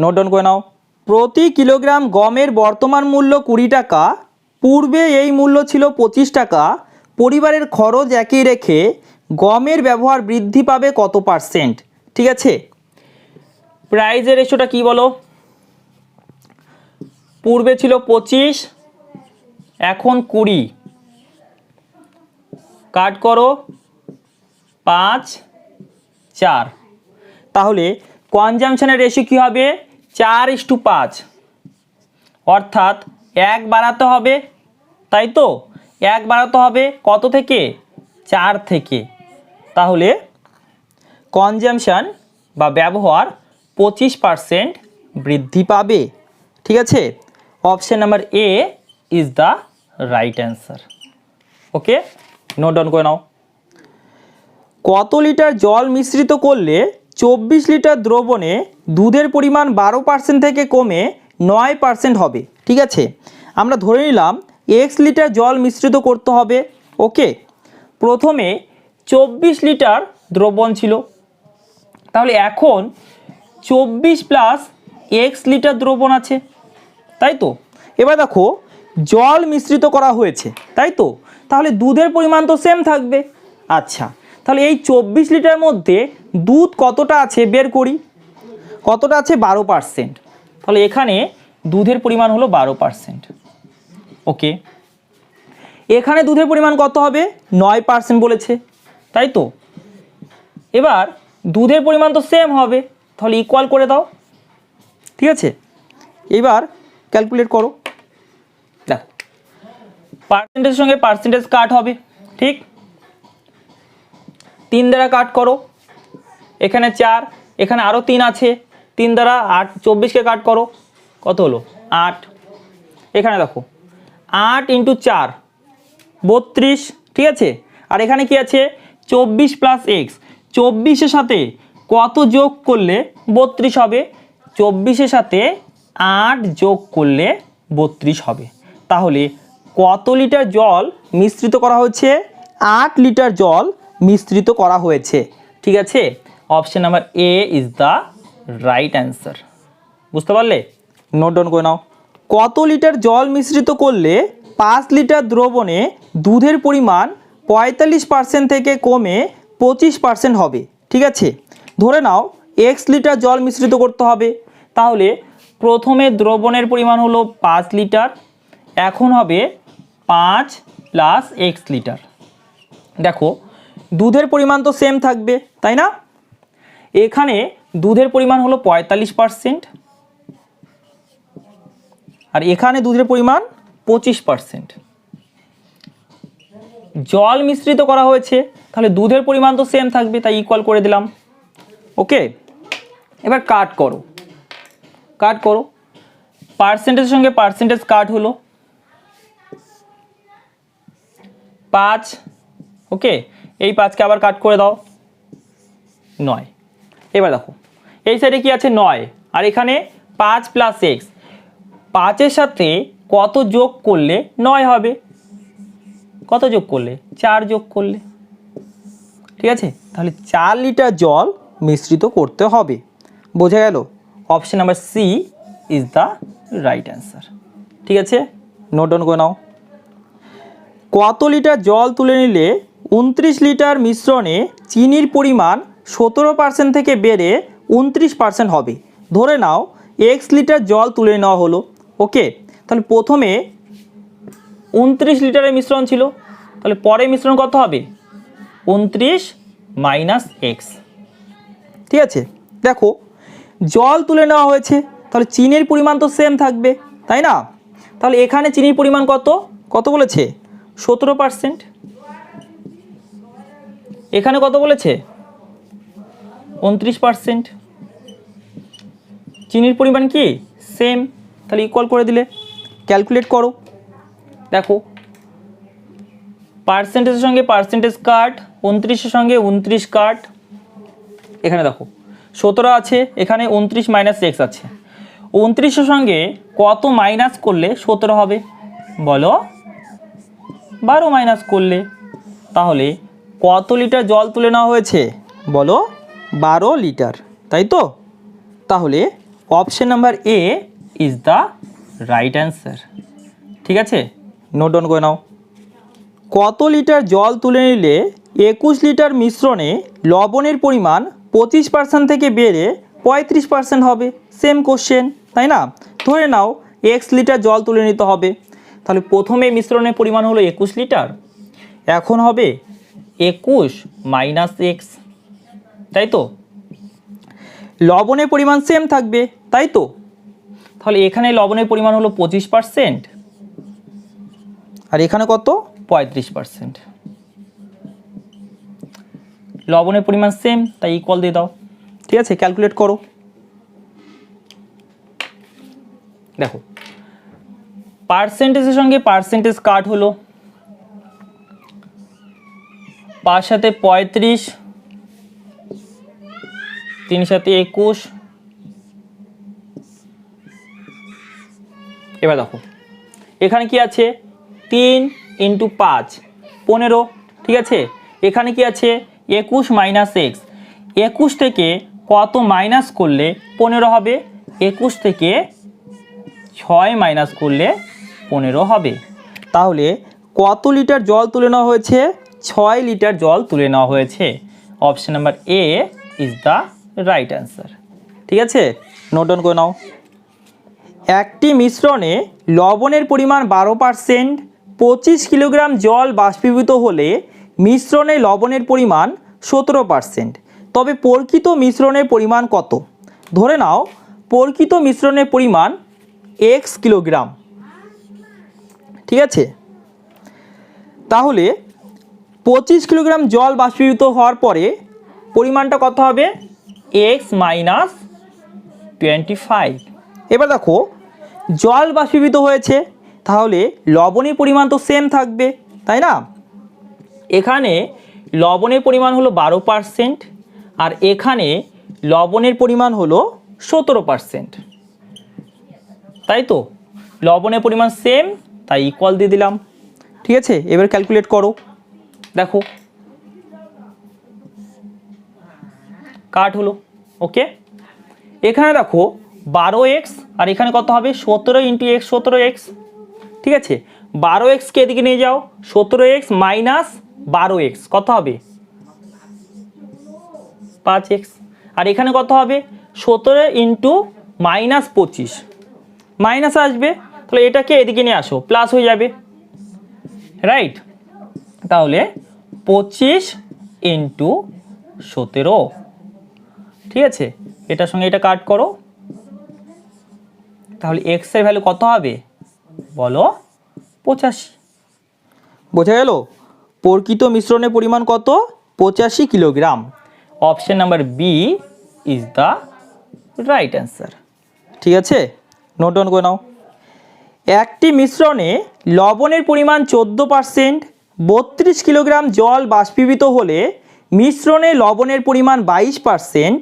নোট ডাউন করে নাও। প্রতি কিলোগ্রাম গমের বর্তমান মূল্য 20 টাকা, পূর্বে এই মূল্য ছিল 25 টাকা, পরিবারের খরচ একই রেখে গমের ব্যবহার বৃদ্ধি পাবে কত %? ঠিক আছে, প্রাইজের রেশিওটা কি বলো? পূর্বে ছিল 25, এখন 20, কাট করো 5, 4। তাহলে কনজামশনের রেশিও কী হবে? 4:5। অর্থাৎ 1 বাড়াতে হবে, তাই তো? 1 বাড়াতে হবে কত থেকে? 4 থেকে। তাহলে কনজামশন বা ব্যবহার 25% বৃদ্ধি পাবে। ঠিক আছে, option number A is the right answer. Okay, note down করে নাও। কত লিটার জল মিশ্রিত করলে 24 লিটার দ্রবণে দুধের পরিমাণ 12% থেকে কমে 9% হবে? ঠিক আছে, আমরা ধরে নিলাম x লিটার জল মিশ্রিত করতে হবে। ওকে, প্রথমে 24 লিটার দ্রবণ ছিল, তাহলে এখন 24 প্লাস x লিটার দ্রবণ আছে, তাই তো? এবার দেখো জল মিশ্রিত করা হয়েছে, তাই তো? তাহলে দুধের পরিমাণ তো সেম থাকবে। আচ্ছা, তাহলে এই 24 লিটার মধ্যে দুধ কতটা আছে বের করি। কতটা আছে? 12%। তাহলে এখানে দুধের পরিমাণ হলো 12%। ওকে, এখানে দুধের পরিমাণ কত হবে? 9% বলেছে, তাই তো? এবার দুধের পরিমাণ তো সেম হবে, তাহলে ইকুয়াল করে দাও। ঠিক আছে, এবার ক্যালকুলেট করো। দেখো পার্সেন্টেজের সঙ্গে পার্সেন্টেজ কাট হবে, ঠিক? 3 দ্বারা কাট করো, এখানে 4, এখানে আরও 3 আছে, 3 দ্বারা 8, 24কে কাট করো, কত হলো? 8। এখানে দেখো 8 × 4 32। ঠিক আছে, আর এখানে কি আছে? 24 প্লাস এক্স, 24-এর সাথে কত যোগ করলে 32 হবে? 24-এর সাথে 8 যোগ করলে 32 হবে। তাহলে কত লিটার জল মিশ্রিত করা হয়েছে? 8 লিটার জল মিশ্রিত করা হয়েছে। ঠিক আছে, option number A is the right answer. বুঝতে পারলে? নোট ডাউন করে নাও। কত লিটার জল মিশ্রিত করলে 5 লিটার দ্রবণে দুধের পরিমাণ 45% থেকে কমে 25% হবে? ঠিক আছে, ধরে নাও এক্স লিটার জল মিশ্রিত করতে হবে। তাহলে প্রথমে দ্রবণের পরিমাণ হলো 5 লিটার, এখন হবে 5 প্লাস এক্স লিটার। দেখো দুধের পরিমাণ তো সেম থাকবে, তাই না? এখানে দুধের পরিমাণ হলো 45% আর এখানে দুধের পরিমাণ 25%। জল মিশ্রিত করা হয়েছে, তাহলে দুধের পরিমাণ তো সেম থাকবে, তাই ইকুয়াল করে দিলাম। ওকে, এবার কাট করো, কাট করো। পার্সেন্টেজের সঙ্গে পার্সেন্টেজ কাট হলো 5। ওকে, এই 5কে আবার কাট করে দাও 9। এবার দেখো এই সাইডে কি আছে? 9, আর এখানে 5 প্লাস এক্স। 5-এর সাথে কত যোগ করলে 9 হবে? কত যোগ করলে? 4 যোগ করলে। ঠিক আছে, তাহলে 4 লিটার জল মিশ্রিত করতে হবে। বোঝা গেল? Option number C is the right answer. ঠিক আছে, নোট ডাউন করে নাও। কত লিটার জল তুলে নিলে 29 লিটার মিশ্রণে চিনির পরিমাণ 17% থেকে বেড়ে 29% হবে? ধরে নাও এক্স লিটার জল তুলে নেওয়া হলো। ওকে, তাহলে প্রথমে 29 লিটারের মিশ্রণ ছিল, তাহলে পরে মিশ্রণ কত হবে? 29 মাইনাস এক্স। ঠিক আছে, দেখো জল তুলে নেওয়া হয়েছে, তাহলে চিনির পরিমাণ তো সেম থাকবে, তাই না? তাহলে এখানে চিনির পরিমাণ কত? কত বলেছে? 17%। এখানে কত বলেছে? 29%। চিনির পরিমাণ কি? সেম, তাহলে ইকুয়াল করে দিলে। ক্যালকুলেট করো। দেখো পার্সেন্টেজের সঙ্গে পার্সেন্টেজ কাট, 29-এর সঙ্গে 29 কাট। এখানে দেখো 17 আছে, এখানে 29 মাইনাস এক্স আছে। 29-এর সঙ্গে কত মাইনাস করলে 17 হবে? বলো। 12 মাইনাস করলে। তাহলে কত লিটার জল তুলে নেওয়া হয়েছে? বলো 12 লিটার, তাই তো? তাহলে option number A is the right answer. ঠিক আছে, নোট ডাউন করে নাও। কত লিটার জল তুলে নিলে 21 লিটার মিশ্রণে লবণের পরিমাণ 25% থেকে বেড়ে 35% হবে? সেম কোশ্চেন, তাই না? ধরে নাও এক্স লিটার জল তুলে নিতে হবে, তাহলে প্রথমে মিশ্রণের পরিমাণ হলো 21 লিটার, এখন হবে 21 মাইনাস এক্স, তাই তো? লবণের পরিমাণ সেম থাকবে, তাই তো? তাহলে এখানে লবণের পরিমাণ হলো 25% আর এখানে কত? 35%। লবণের পরিমাণ সেম, তাই ইকুয়াল দিয়ে দাও। ঠিক আছে, ক্যালকুলেট করো। দেখো পার্সেন্টেজের সঙ্গে পার্সেন্টেজ কাট হলো, 5 সাথে 35, 3 সাথে 21। এবার দেখো এখানে কি আছে? 3 ইন্টু 5 15। ঠিক আছে, এখানে কি আছে? 21 মাইনাস এক্স। 21 থেকে কত মাইনাস করলে 15 হবে? 21 থেকে 6 মাইনাস করলে 15 হবে। তাহলে কত লিটার জল তুলে নেওয়া হয়েছে? 6 লিটার জল তুলে নেওয়া হয়েছে। Option number A is the right answer. ঠিক আছে, নোট ডাউন করে নাও। একটি মিশ্রণে লবণের পরিমাণ 12%, 25 কিলোগ্রাম জল বাষ্পীভূত হলে মিশ্রণে লবণের পরিমাণ 17%। তবে প্রকৃত মিশ্রণের পরিমাণ কত? ধরে নাও প্রকৃত মিশ্রণের পরিমাণ এক্স কিলোগ্রাম। ঠিক আছে, তাহলে 25 কিলোগ্রাম জল বাষ্পীভূত হওয়ার পরে পরিমাণটা কত হবে? X minus 25। এবার দেখো জল বাষ্পীভূত হয়েছে, তাহলে লবণের পরিমাণ তো সেম থাকবে, তাই না? এখানে লবণের পরিমাণ হলো 12% আর এখানে লবণের পরিমাণ হলো 17%, তাই তো? লবণের পরিমাণ সেম, তাই ইকুয়াল দিয়ে দিলাম। ঠিক আছে, এবার ক্যালকুলেট করো। দেখো কাট হলো। ওকে, এখানে দেখো 12x আর এখানে কত হবে 17 ইন্টু এক্স, 17x। ঠিক আছে, 12xকে এদিকে নিয়ে যাও, 17x মাইনাস 12x কত হবে 5x। আর এখানে কত হবে 17 ইন্টু মাইনাস 25, মাইনাস আসবে, তাহলে এটাকে এদিকে নিয়ে আসো, প্লাস হয়ে যাবে, রাইট? তাহলে 25 ইন্টু 17। ঠিক আছে, এটার সঙ্গে এটা কাট করো, তাহলে x এর ভ্যালু কত হবে বলো 85। বোঝা গেল? প্রকৃত মিশ্রণের পরিমাণ কত 85 kilogram. Option number B is the right answer. ঠিক আছে, নোট ডাউন করে নাও। একটি মিশ্রণে লবণের পরিমাণ 14%, 32 কিলোগ্রাম জল বাষ্পীভূত হলে মিশ্রণে লবণের পরিমাণ 22%,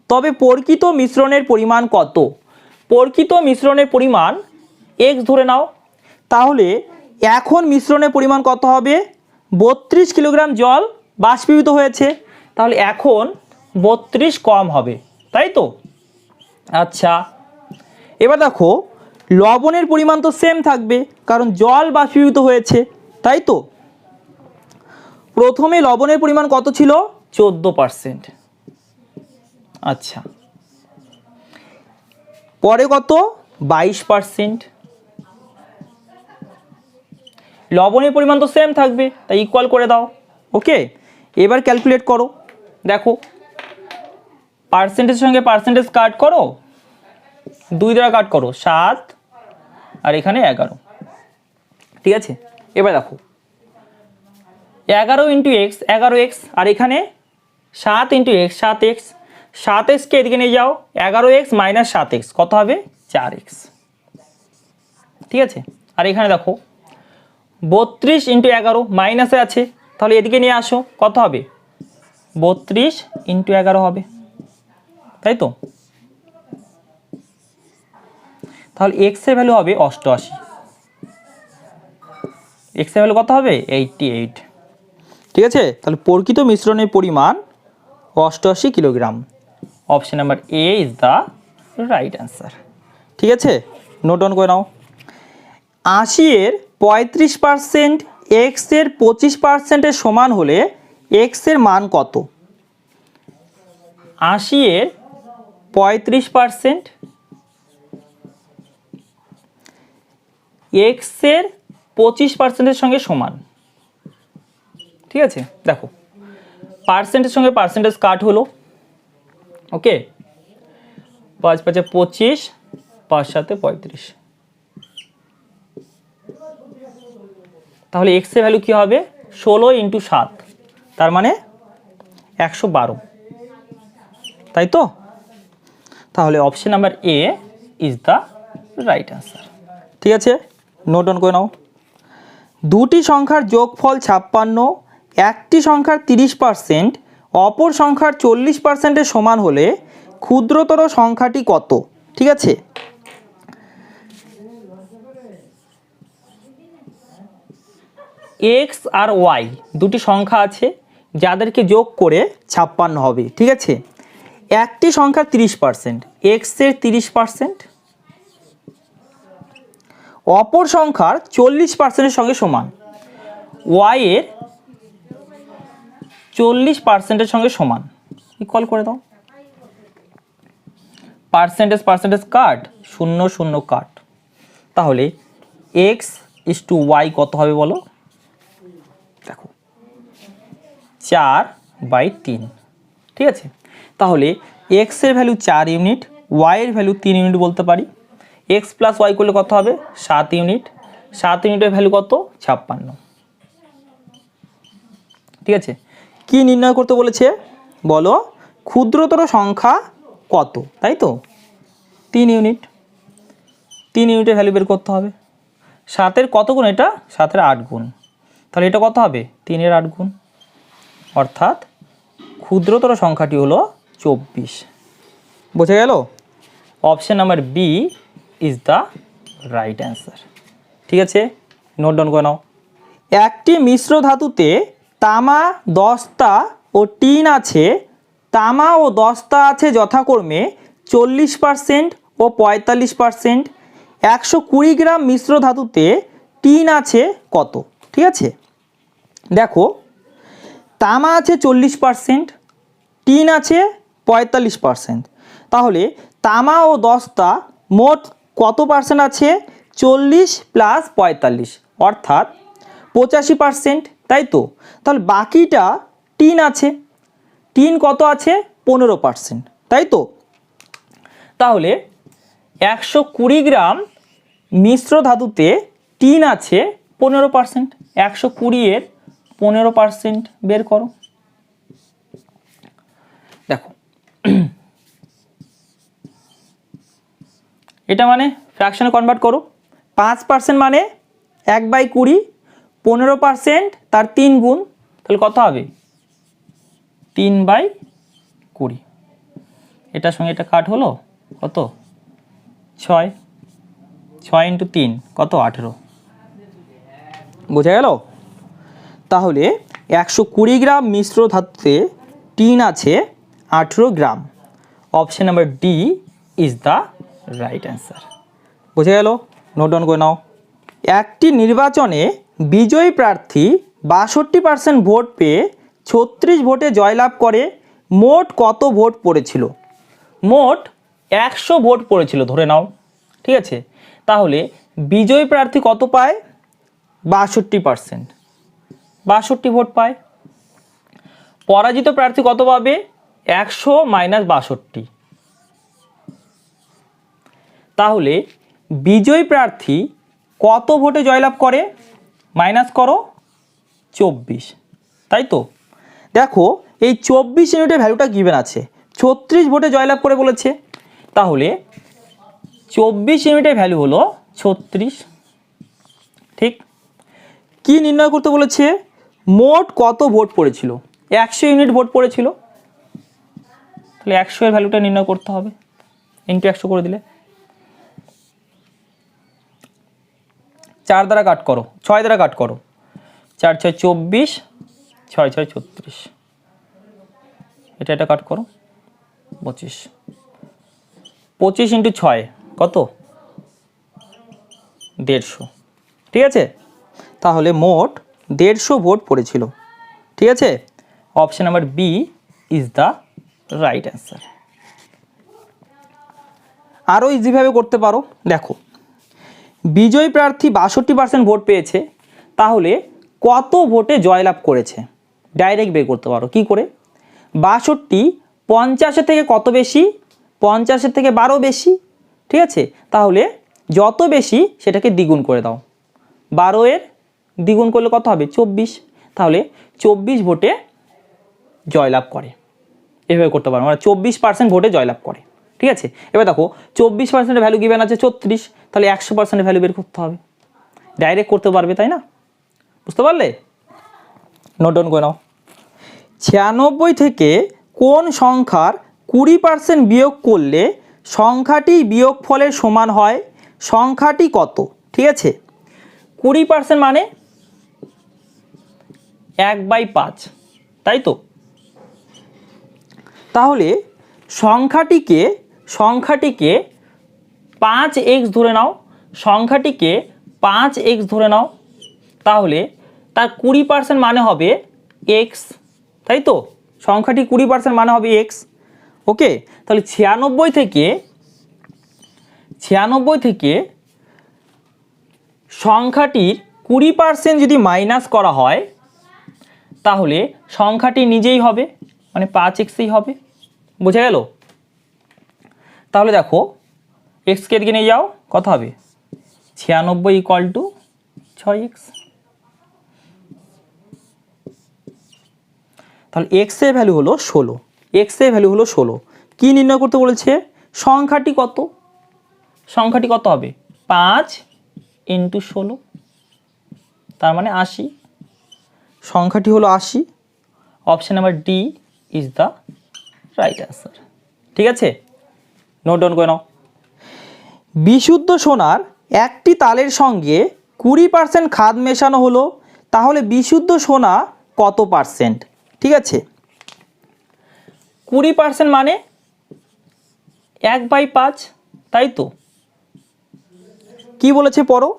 তবে প্রকৃত মিশ্রণের পরিমাণ কত? প্রকৃত মিশ্রণের পরিমাণ x ধরে নাও, তাহলে এখন মিশ্রণের পরিমাণ কত হবে 32 কিলোগ্রাম জল বাষ্পীভূত হয়েছে, তাহলে এখন 32 কম হবে, তাই তো? আচ্ছা, এবার দেখো লবণের পরিমাণ তো সেম থাকবে, কারণ জল বাষ্পীভূত হয়েছে, তাই তো? প্রথমে লবণের পরিমাণ কত ছিল 14%। আচ্ছা, পরে কত 22%। লবণের পরিমাণ তো সেম থাকবে, তাই ইকুয়াল করে দাও। ওকে, এবার ক্যালকুলেট করো। দেখো পার্সেন্টেজের সঙ্গে পার্সেন্টেজ কাট করো, 2 দ্বারা কাট করো, 7 আর এখানে 11। ঠিক আছে, এবার দেখো 11 ইন্টু এক্স 11x আর এখানে 7 ইন্টু এক্স 7x, 7xকে এদিকে নিয়ে যাও, 11x মাইনাস 7x কত হবে 4x। ঠিক আছে, আর এখানে দেখো 32 ইন্টু 11 মাইনাসে আছে, তাহলে এদিকে নিয়ে আসো, কত হবে 32 ইন্টু 11 হবে, তাই তো? তাহলে x এর ভ্যালু হবে 88। x এর ভ্যালু কত হবে 88। ঠিক আছে, তাহলে প্রকৃত মিশ্রণের পরিমাণ 88 kilogram. Option number A is the right answer. ঠিক আছে, নোট ডাউন করে নাও। 80 এর 35% x এর 25%-এর সমান হলে x এর মান কত? 80 এর 35% x এর 25%-এর সঙ্গে সমান। ঠিক আছে, দেখো পার্সেন্টের সঙ্গে পার্সেন্টেজ কাট হলো। ওকে, 5 5 25, 5 7 35। তাহলে x এর ভ্যালু কি হবে 16 ইন্টু 7, তার মানে 112, তাই তো? তাহলে option number A is the right answer. ঠিক আছে, নোট ডাউন করে নাও। দুটি সংখ্যার যোগফল 56, একটি সংখ্যার 30%, অপর সংখ্যার 40%-এর সমান হলে ক্ষুদ্রতর সংখ্যাটি কত? ঠিক আছে, x আর y দুটি সংখ্যা আছে যাদেরকে যোগ করে 56 হবে। ঠিক আছে, একটি সংখ্যার 30%, x এর 30%, অপর সংখ্যার 40%-এর সঙ্গে সমান, y এর 40%-এর সঙ্গে সমান, ইকুয়াল করে দাও। পার্সেন্টেজ পার্সেন্টেজ কাট, 0 0 কাট, তাহলে x ইস টু y কত হবে বলো? দেখো 4/3। ঠিক আছে, তাহলে x এর ভ্যালু 4 ইউনিট, y এর ভ্যালু 3 ইউনিট বলতে পারি। x প্লাস y করলে কত হবে 7 ইউনিট, 7 ইউনিটের ভ্যালু কত 56। ঠিক আছে, কি নির্ণয় করতে বলেছে বলো? ক্ষুদ্রতর সংখ্যা কত, তাই তো? 3 ইউনিট, 3 ইউনিটের ভ্যালু বের করতে হবে। 7-এর কত গুণ এটা 7-এর 8 গুণ, তাহলে এটা কত হবে 3-এর 8 গুণ। অর্থাৎ ক্ষুদ্রতর সংখ্যাটি হলো 24। বোঝা গেল? Option number B is the right answer. ঠিক আছে, নোট ডাউন করে নাও। একটি মিশ্র ধাতুতে তামা 10টা ও টিন আছে। তামা ও 10টা আছে যথাক্রমে 40% ও 45%। 120 গ্রাম মিশ্র ধাতুতে টিন আছে কত? ঠিক আছে, দেখো তামা আছে 40%, টিন আছে 45%। তাহলে তামা ও 10টা মোট কত পার্সেন্ট আছে? 40 প্লাস 45 অর্থাৎ 85%, তাই তো? তাহলে বাকিটা টিন আছে, টিন কত আছে? 15%, তাই তো? তাহলে 120 গ্রাম মিশ্র ধাতুতে টিন আছে 15%। 120-এর 15% বের করো। দেখো এটা মানে ফ্র্যাকশনে কনভার্ট করো। 5% মানে 1/20, 15% তার 3 গুণ, তাহলে কত হবে? 3/20। এটার সঙ্গে এটা কাট হলো কত? 6। 6 × 3 কত? 18। বোঝা গেল? তাহলে 120 গ্রাম মিশ্র ধাতুতে টিন আছে 18 গ্রাম। Option number D is the right answer. বোঝা গেল? নোট ডাউন করে নাও। একটি নির্বাচনে বিজয়ী প্রার্থী 62% ভোট পেয়ে 36 ভোটে জয়লাভ করে। মোট কত ভোট পড়েছিল? মোট 100 ভোট পড়েছিল ধরে নাও। ঠিক আছে, তাহলে বিজয়ী প্রার্থী কত পায়? 62%, 62 ভোট পায়। পরাজিত প্রার্থী কত পাবে? 100 - 62। তাহলে বিজয়ী প্রার্থী কত ভোটে জয়লাভ করে? মাইনাস করো 24, তাই তো? দেখো এই 24 ইউনিটের ভ্যালুটা গিভেন আছে, 36 ভোটে জয়লাভ করে বলেছে। তাহলে 24 ইউনিটের ভ্যালু হলো 36। ঠিক, কি নির্ণয় করতে বলেছে? মোট কত ভোট পড়েছিল? 100 ইউনিট ভোট পড়েছিল, তাহলে 100 এর ভ্যালুটা নির্ণয় করতে হবে। ইন্টু 100 করে দিলে 4 দ্বারা কাট করো, 6 দ্বারা কাট করো। 4 × 6 = 24, 6 × 6 = 36। এটা কাট করো 25। 25 × 6 কত? 150। ঠিক আছে, তাহলে মোট 150 ভোট পড়েছিল। ঠিক আছে, option number B is the right answer. আরও ইজিভাবে করতে পারো। দেখো বিজয়ী প্রার্থী 62% ভোট পেয়েছে, তাহলে কত ভোটে জয়লাভ করেছে? ডাইরেক্ট বের করতে পারো। কি করে? 62 50-এর থেকে কত বেশি? 50-এর থেকে 12 বেশি। ঠিক আছে, তাহলে যত বেশি সেটাকে দ্বিগুণ করে দাও। 12-এর দ্বিগুণ করলে কত হবে? 24। তাহলে 24 ভোটে জয়লাভ করে, এভাবে করতে পারো। মানে 24% ভোটে জয়লাভ করে। ঠিক আছে, এবার দেখো 24%-এর ভ্যালু গিভেন আছে 36, তাহলে 100%-এর ভ্যালু বের করতে হবে। ডাইরেক্ট করতে পারবে, তাই না? বুঝতে পারলে? নোট ডাউন করে নাও। 96 থেকে কোন সংখ্যার 20% বিয়োগ করলে সংখ্যাটি বিয়োগফলের সমান হয়? সংখ্যাটি কত? ঠিক আছে, 20% মানে 1/5, তাই তো? তাহলে সংখ্যাটিকে 5x ধরে নাও, সংখ্যাটিকে 5x ধরে নাও। তাহলে তার 20% মানে হবে x, তাই তো? সংখ্যাটি 20% মানে হবে x। ওকে, তাহলে 96 থেকে সংখ্যাটির 20% যদি মাইনাস করা হয়, তাহলে সংখ্যাটি নিজেই হবে, মানে 5xই হবে। বোঝা গেল? তাহলে দেখো এক্সকে এদিকে নিয়ে যাও, কত হবে? 96 = 6x। তাহলে এক্স এর ভ্যালু হলো 16। এক্স এর ভ্যালু হলো 16। কি নির্ণয় করতে বলেছে? সংখ্যাটি কত? সংখ্যাটি কত হবে? 5 × 16, তার মানে 80। সংখ্যাটি হলো 80, option number D is the right answer. ঠিক আছে, নোট ডাউন করে নাও। বিশুদ্ধ সোনার একটি তালের সঙ্গে 20% খাদ মেশানো হলো, তাহলে বিশুদ্ধ সোনা কত পার্সেন্ট? ঠিক আছে, 20% মানে 1/5, তাই তো। কি বলেছে পড়ো,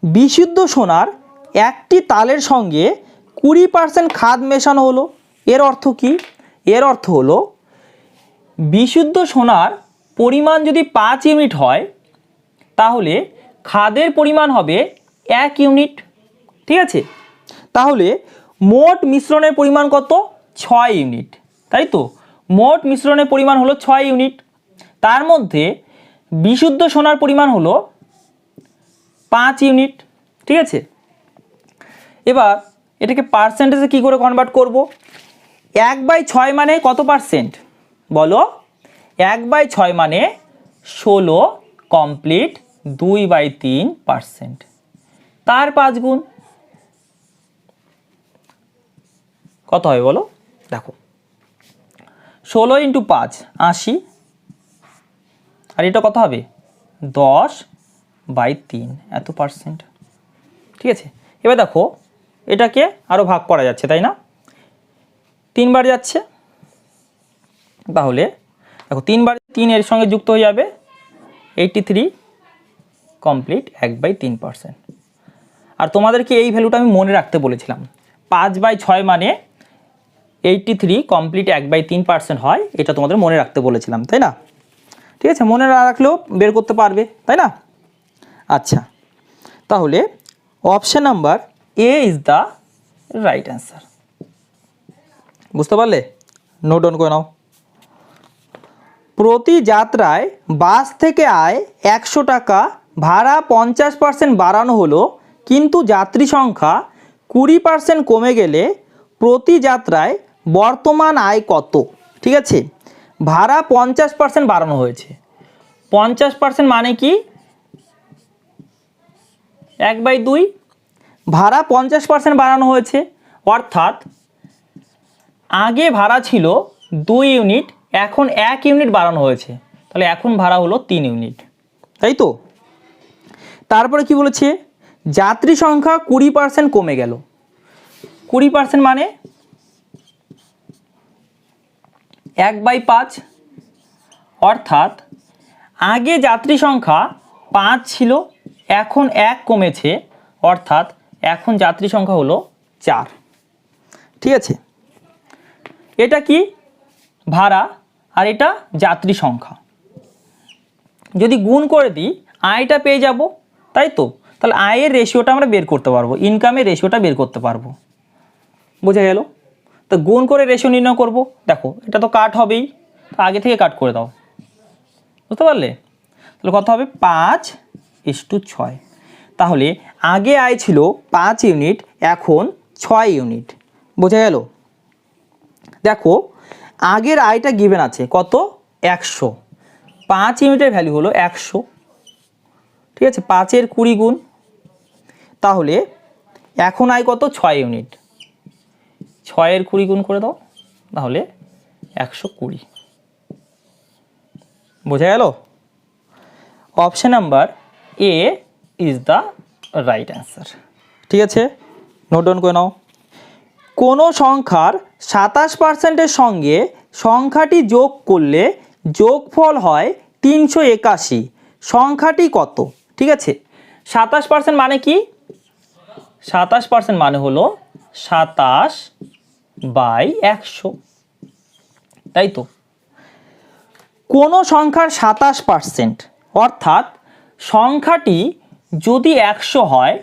বিশুদ্ধ সোনার একটি তালের সঙ্গে 20% খাদ মেশানো হলো। এর অর্থ কি? এর অর্থ হলো বিশুদ্ধ সোনার পরিমাণ যদি 5 ইউনিট হয় তাহলে খাদের পরিমাণ হবে 1 ইউনিট। ঠিক আছে, তাহলে মোট মিশ্রণের পরিমাণ কত? 6 ইউনিট, তাই তো। মোট মিশ্রণের পরিমাণ হলো 6 ইউনিট, তার মধ্যে বিশুদ্ধ সোনার পরিমাণ হলো 5 ইউনিট। ঠিক আছে, এবার এটাকে পার্সেন্টেজে কী করে কনভার্ট করব? 1/6 মানে কত পার্সেন্ট বলো? 1/6 মানে 16 কমপ্লিট 2/3%, তার 5 গুণ। কত হয় বলো? দেখো 16 × 5 80, আর এটা কত হবে? 10/3, এত পার্সেন্ট। ঠিক আছে, এবার দেখো এটাকে আরও ভাগ করা যাচ্ছে, তাই না? 3 বার যাচ্ছে, তাহলে দেখো 3 বার 3 এর সঙ্গে যুক্ত হয়ে যাবে 83 কমপ্লিট 1/3%। আর তোমাদেরকে এই ভ্যালুটা আমি মনে রাখতে বলেছিলাম, 5/6 মানে 83 কমপ্লিট 1/3% হয়, এটা তোমাদের মনে রাখতে বলেছিলাম, তাই না? ঠিক আছে, মনে না রাখলেও বের করতে পারবে, তাই না? আচ্ছা, তাহলে option number A is the right answer. বুঝতে পারলে? নোট ডাউন করে নাও। প্রতি যাত্রায় বাস থেকে আয় 100 টাকা, ভাড়া 50% বাড়ানো হলো, কিন্তু যাত্রী সংখ্যা 20% কমে গেলে প্রতি যাত্রায় বর্তমান আয় কত? ঠিক আছে, ভাড়া 50% বাড়ানো হয়েছে। 50% মানে কি? 1/2। ভাড়া 50% বাড়ানো হয়েছে, অর্থাৎ আগে ভাড়া ছিল 2 ইউনিট, এখন 1 ইউনিট বাড়ানো হয়েছে, তাহলে এখন ভাড়া হলো 3 ইউনিট, তাই তো। তারপরে কি বলেছে? যাত্রী সংখ্যা 20% কমে গেল। 20% মানে 1/5, অর্থাৎ আগে যাত্রী সংখ্যা 5 ছিল, এখন 1 কমেছে, অর্থাৎ এখন যাত্রী সংখ্যা হলো 4। ঠিক আছে, এটা কি? ভাড়া, আর এটা যাত্রী সংখ্যা। যদি গুণ করে দিই আয়টা পেয়ে যাব, তাই তো। তাহলে আয়ের রেশিওটা আমরা বের করতে পারবো, ইনকামের রেশিওটা বের করতে পারবো। বোঝা গেল? তো গুণ করে রেশিও নির্ণয় করব। দেখো এটা তো কাট হবেই, তো আগে থেকে কাট করে দাও। বুঝতে পারলে? তাহলে কত হবে? 5:6। তাহলে আগে আয় ছিল 5 ইউনিট, এখন 6 ইউনিট। বোঝা গেল? দেখো আগের আয়টা গিভেন আছে কত? 100। 5 ইউনিটের ভ্যালু হলো 100। ঠিক আছে, 5-এর 20 গুণ, তাহলে এখন আয় কত? 6 ইউনিট। 6-এর 20 গুণ করে দাও, তাহলে 120। বোঝা গেল? Option number A is the right answer. ঠিক আছে, নোট ডাউন করে নাও। কোনো সংখ্যার 27%-এর সঙ্গে সংখ্যাটি যোগ করলে যোগফল হয় 381। সংখ্যাটি কত? ঠিক আছে, 27% মানে কি? 27% মানে হলো 27/100, তাই তো। কোনো সংখ্যার 27%, অর্থাৎ সংখ্যাটি যদি 100 হয়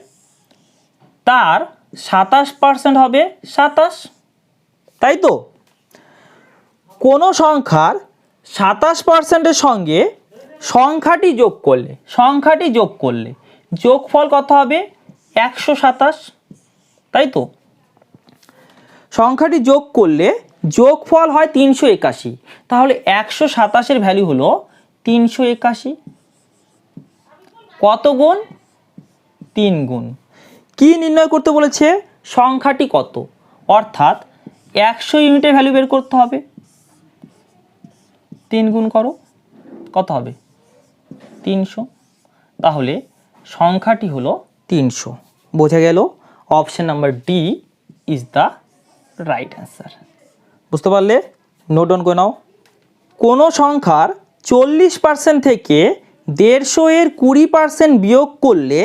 তার 27% হবে 27, তাই তো। কোনো সংখ্যার 27%-এর সঙ্গে সংখ্যাটি যোগ করলে যোগফল কত হবে? 127, তাই তো। সংখ্যাটি যোগ করলে যোগফল হয় 381, তাহলে 127-এর ভ্যালু হলো 381। কত গুণ? 3 গুণ। কি নির্ণয় করতে বলেছে? সংখ্যাটি কত, অর্থাৎ 100 ইউনিটের ভ্যালু বের করতে হবে। 3 গুণ করো, কত হবে? 300। তাহলে সংখ্যাটি হলো 300। বোঝা গেল? Option number D is the right answer. বুঝতে পারলে? নোট ডাউন করে নাও। কোনো সংখ্যার 40% থেকে 150 এর 20% বিয়োগ করলে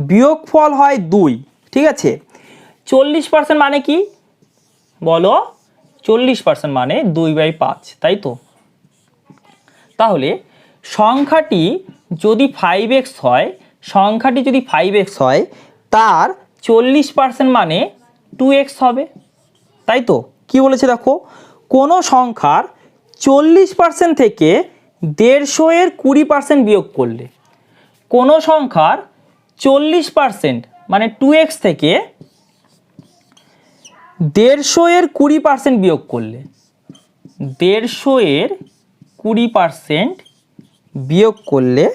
বিয়োগফল হয় 2। ঠিক আছে, 40% মানে কি বলো? 40% মানে 2/5, তাই তো? তাহলে সংখ্যাটি যদি 5x হয়, সংখ্যাটি যদি 5x হয়, তার 40% মানে 2x হবে, তাই তো? কি বলেছে দেখো, কোনো সংখ্যার 40% থেকে 150 এর 20% বিয়োগ করলে, কোনো সংখ্যার 40% মানে 2x থেকে 150 এর 20% বিয়োগ করলে, 150 এর 20% বিয়োগ করলে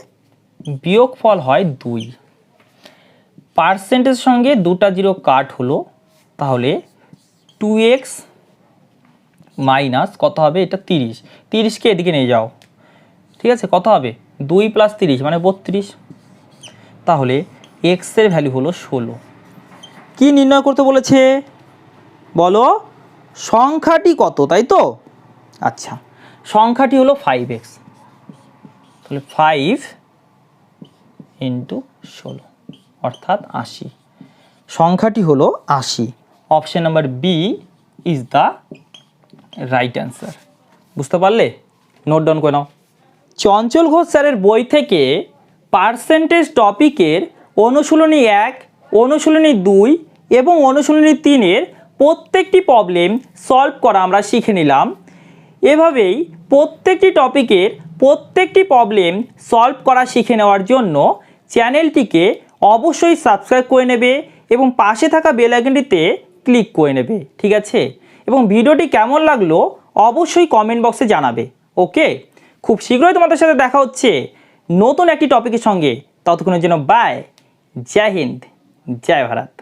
বিয়োগফল হয় 2। পার্সেন্টের সঙ্গে 2টা 0 কাট হলো, তাহলে 2x মাইনাস কত হবে? এটা 30। 30কে এদিকে নিয়ে যাও, ঠিক আছে? কত হবে? 2 + 30 মানে 32। তাহলে x এর ভ্যালু হলো 16। কি নির্ণয় করতে বলেছে বলো? সংখ্যাটি কত, তাই তো? আচ্ছা, সংখ্যাটি হলো 5x। তাহলে 5 × 16 অর্থাৎ 80। সংখ্যাটি হলো 80। Option number B is the right answer. বুঝতে পারলে? নোট ডাউন করে নাও। চঞ্চল ঘোষ স্যারের বই থেকে পার্সেন্টেজ টপিকের অনুশীলনী 1, অনুশীলনী 2 এবং অনুশীলনী 3 এর প্রত্যেকটি প্রবলেম সলভ করা আমরা শিখে নিলাম। এভাবেই প্রত্যেকটি টপিকের প্রত্যেকটি প্রবলেম সলভ করা শিখে নেওয়ার জন্য চ্যানেলটিকে অবশ্যই সাবস্ক্রাইব করে নেবে এবং পাশে থাকা বেল আইকনটিতে ক্লিক করে নেবে, ঠিক আছে? এবং ভিডিওটি কেমন লাগলো অবশ্যই কমেন্ট বক্সে জানাবে। ওকে, খুব শীঘ্রই তোমাদের সাথে দেখা হচ্ছে নতুন একটি টপিকের সঙ্গে। ততক্ষণের জন্য বাই। জয় হিন্দ, জয় ভারত।